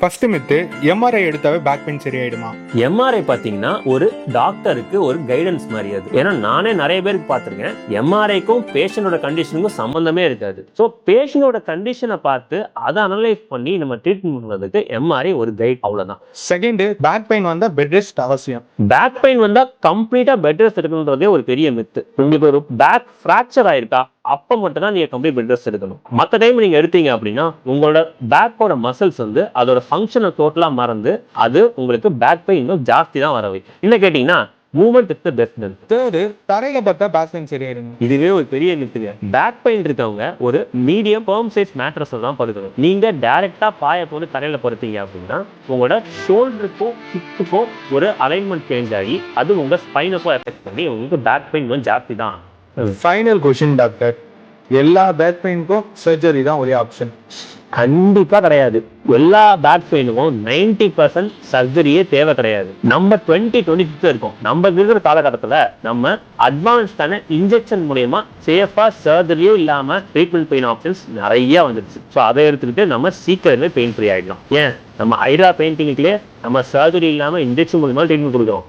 First மித்து MRI எடுத்தாவே back pain சரியாயிடுமா? எம்ஆர்ஐ பார்த்தீங்கன்னா ஒரு டாக்டருக்கு ஒரு கைடன்ஸ் மாதிரி அது. ஏன்னா நானே நிறைய பேருக்கு பார்த்துருக்கேன், எம்ஆர்ஐக்கும் பேஷண்டோட கண்டிஷனுக்கும் சம்மந்தமே இருக்காது. ஸோ பேஷண்டோட கண்டிஷனை பார்த்து அதை அனலைஸ் பண்ணி நம்ம ட்ரீட்மெண்ட் பண்ணுறதுக்கு எம்ஆர்ஐ ஒரு கைட், அவ்வளோதான். செகண்ட், பேக் பெயின் வந்தா பெட் ரெஸ்ட் அவசியம். பேக் பெயின் வந்தால் கம்ப்ளீட்டாக பெட் ரெஸ்ட் எடுக்கணுன்றதே ஒரு பெரிய மித்து. உங்களுக்கு ஒரு பேக் ஃப்ராக்சர் ஆயிருக்கா அப்போ மட்டும் தான் நீங்க கம்ப்ளீட் பெட் ரெஸ்ட் எடுக்கணும். மற்ற டைம் நீங்க எடுத்தீங்க அப்படின்னா உங்களோட பேக்கோட மசில்ஸ் வந்து அதோட ஃபங்க்ஷனை டோட்டலா மறந்து அது உங்களுக்கு பேக் பெயின் இன்னும் ஜாஸ்தி தான் வர வைக்கும். என்ன கேட்டீங்கன்னா movement is the best health. Third, தரையில பார்த்தா பேக் பெயின் சரியாயிடுங்க. இதுவே ஒரு பெரிய மித்துங்க. பேக் பெயின் இருக்கவங்க ஒரு மீடியம் ஃபர்ம் சைஸ் மேட்ரஸ் தான் படுக்கணும். நீங்க டைரக்டா பாய போட்டு தரையில படுத்தீங்க அப்படின்னா உங்களோட ஷோல்டருக்கும் ஹிப்புக்கும் ஒரு அலைன்மெண்ட் சேஞ்ச் ஆகி அது உங்க ஸ்பைனுக்கும் எஃபெக்ட் பண்ணி உங்களுக்கு பேக் பெயின் கொஞ்சம் ஜாஸ்தி தான். ஃபைனல் கொஸ்டின் டாக்டர், எல்லா பேக் பெயினுக்கும் சர்ஜரி தான் ஒரே ஆப்ஷன்? கண்டிப்பா கிடையாது. எல்லா பேக் பெயினுக்கும் 90% சர்ஜரியே தேவை கிடையாது. நம்ம 2026 இருக்கோம். நம்ம இருக்கிற காலகட்டத்துல நம்ம அட்வான்ஸ்டான இன்ஜெக்ஷன் மூலமா சேஃபா சர்ஜரியும் இல்லாம ட்ரீட்மெண்ட் பெயின் ஆப்ஷன்ஸ் நிறைய வந்துருச்சு. ஸோ அதை எடுத்துக்கிட்டு நம்ம சீக்கிரமே பெயின் ஃப்ரீ ஆயிடலாம். ஏன் நம்ம ஹைட்ரா பெயிண்டிங்லேயே நம்ம சர்ஜரி இல்லாம இன்ஜெக்ஷன் மூலமா ட்ரீட்மெண்ட் கொடுக்குறோம்.